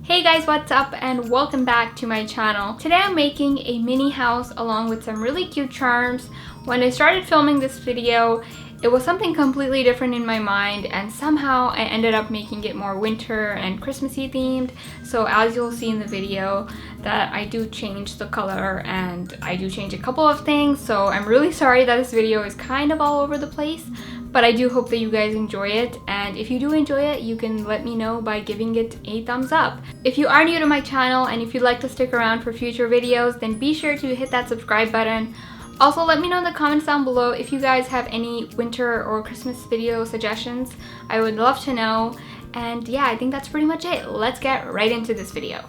Hey guys, what's up and welcome back to my channel. Today I'm making a mini house along with some really cute charms. When I started filming this video, it was something completely different in my mind and somehow I ended up making it more winter and Christmassy themed. So as you'll see in the video that I do change the color and I do change a couple of things. So I'm really sorry that this video is kind of all over the place. But I do hope that you guys enjoy it, and if you do enjoy it, you can let me know by giving it a thumbs up. If you are new to my channel and if you'd like to stick around for future videos, then be sure to hit that subscribe button. Also, let me know in the comments down below if you guys have any winter or Christmas video suggestions. I would love to know. And yeah, I think that's pretty much it. Let's get right into this video.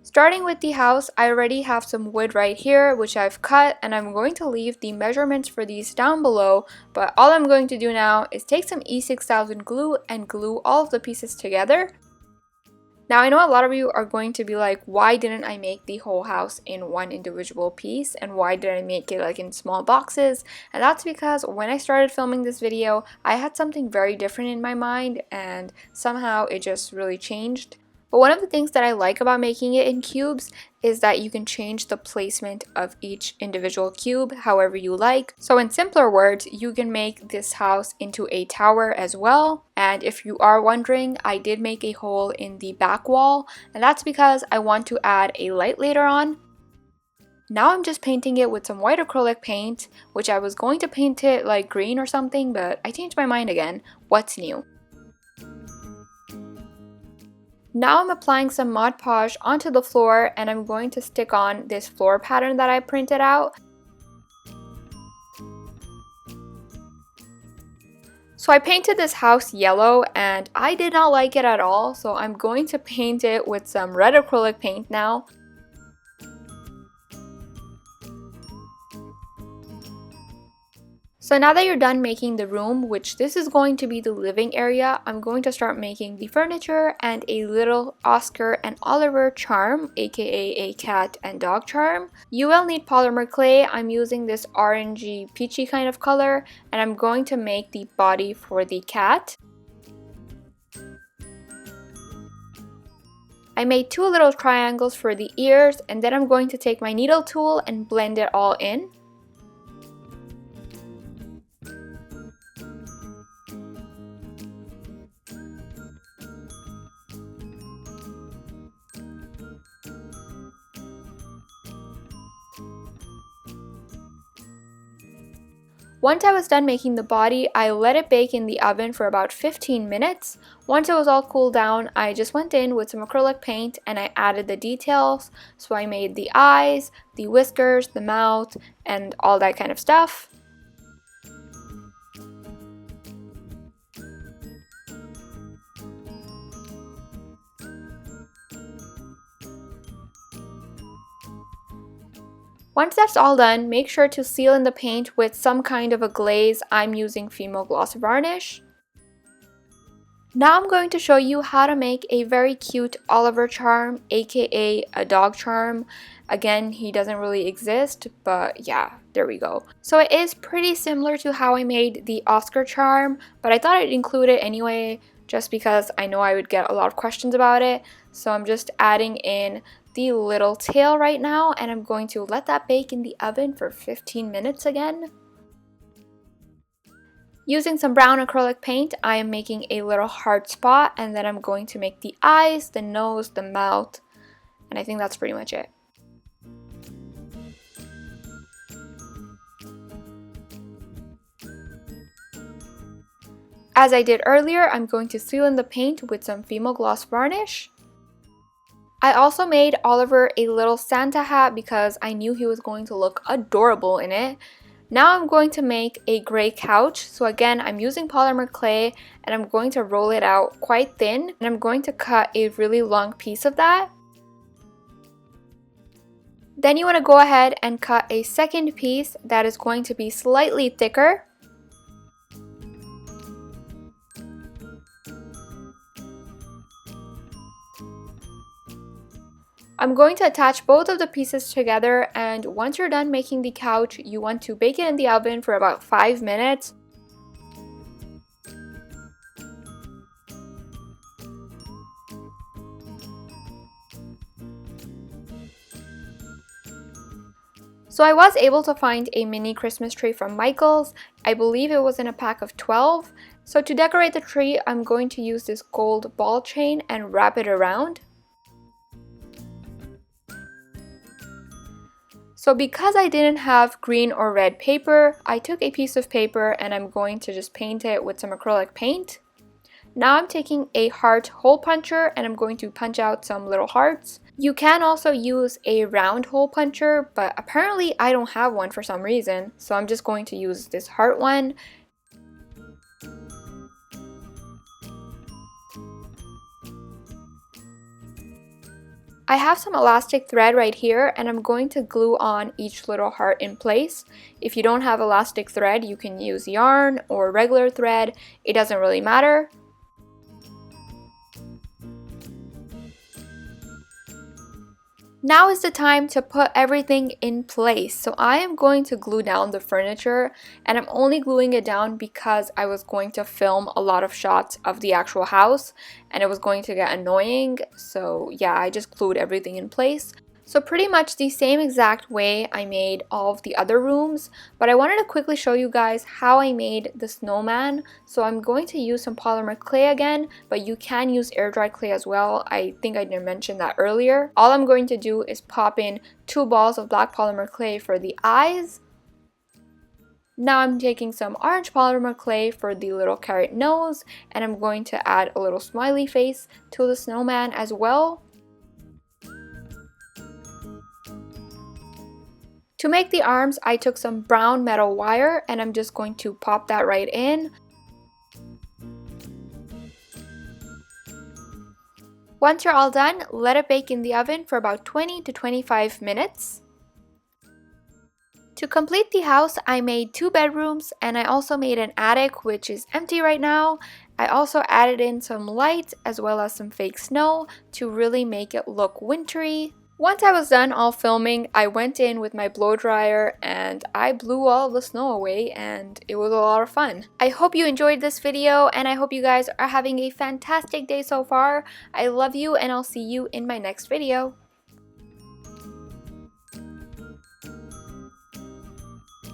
Starting with the house, I already have some wood right here, which I've cut, and I'm going to leave the measurements for these down below, but all I'm going to do now is take some E6000 glue and glue all of the pieces together. Now, I know a lot of you are going to be like, why didn't I make the whole house in one individual piece, and why did I make it like in small boxes? And that's because when I started filming this video, I had something very different in my mind, and somehow it just really changed. But one of the things that I like about making it in cubes is that you can change the placement of each individual cube however you like. So in simpler words, you can make this house into a tower as well. And if you are wondering, I did make a hole in the back wall, and that's because I want to add a light later on. Now I'm just painting it with some white acrylic paint, which I was going to paint it like green or something, but I changed my mind again. What's new? Now I'm applying some Mod Podge onto the floor, and I'm going to stick on this floor pattern that I printed out. So I painted this house yellow and I did not like it at all, so I'm going to paint it with some red acrylic paint now. So now that you're done making the room, which this is going to be the living area, I'm going to start making the furniture and a little Oscar and Oliver charm, aka a cat and dog charm. You will need polymer clay. I'm using this orangey peachy kind of color, and I'm going to make the body for the cat. I made two little triangles for the ears, and then I'm going to take my needle tool and blend it all in. Once I was done making the body, I let it bake in the oven for about 15 minutes. Once it was all cooled down, I just went in with some acrylic paint and I added the details. So I made the eyes, the whiskers, the mouth, and all that kind of stuff. Once that's all done, make sure to seal in the paint with some kind of a glaze. I'm using Fimo Gloss Varnish. Now I'm going to show you how to make a very cute Oliver charm, aka a dog charm. Again, he doesn't really exist, but yeah, there we go. So it is pretty similar to how I made the Oscar charm, but I thought I'd include it anyway, just because I know I would get a lot of questions about it. So I'm just adding in the little tail right now, and I'm going to let that bake in the oven for 15 minutes again. Using some brown acrylic paint, I am making a little heart spot, and then I'm going to make the eyes, the nose, the mouth, and I think that's pretty much it. As I did earlier, I'm going to seal in the paint with some Fimo Gloss Varnish. I also made Oliver a little Santa hat because I knew he was going to look adorable in it. Now I'm going to make a gray couch. So again, I'm using polymer clay and I'm going to roll it out quite thin, and I'm going to cut a really long piece of that. Then you want to go ahead and cut a second piece that is going to be slightly thicker. I'm going to attach both of the pieces together, and once you're done making the couch, you want to bake it in the oven for about 5 minutes. So I was able to find a mini Christmas tree from Michael's. I believe it was in a pack of 12. So to decorate the tree, I'm going to use this gold ball chain and wrap it around. So because I didn't have green or red paper, I took a piece of paper and I'm going to just paint it with some acrylic paint. Now I'm taking a heart hole puncher and I'm going to punch out some little hearts. You can also use a round hole puncher, but apparently I don't have one for some reason, so I'm just going to use this heart one. I have some elastic thread right here and I'm going to glue on each little heart in place. If you don't have elastic thread, you can use yarn or regular thread. It doesn't really matter. Now is the time to put everything in place. So I am going to glue down the furniture, and I'm only gluing it down because I was going to film a lot of shots of the actual house and it was going to get annoying. So yeah, I just glued everything in place. So pretty much the same exact way I made all of the other rooms, but I wanted to quickly show you guys how I made the snowman. So I'm going to use some polymer clay again, but you can use air dry clay as well. I think I didn't mention that earlier. All I'm going to do is pop in 2 balls of black polymer clay for the eyes. Now I'm taking some orange polymer clay for the little carrot nose, and I'm going to add a little smiley face to the snowman as well. To make the arms, I took some brown metal wire and I'm just going to pop that right in. Once you're all done, let it bake in the oven for about 20 to 25 minutes. To complete the house, I made 2 bedrooms and I also made an attic, which is empty right now. I also added in some lights as well as some fake snow to really make it look wintry. Once I was done all filming, I went in with my blow dryer and I blew all the snow away, and it was a lot of fun. I hope you enjoyed this video and I hope you guys are having a fantastic day so far. I love you and I'll see you in my next video.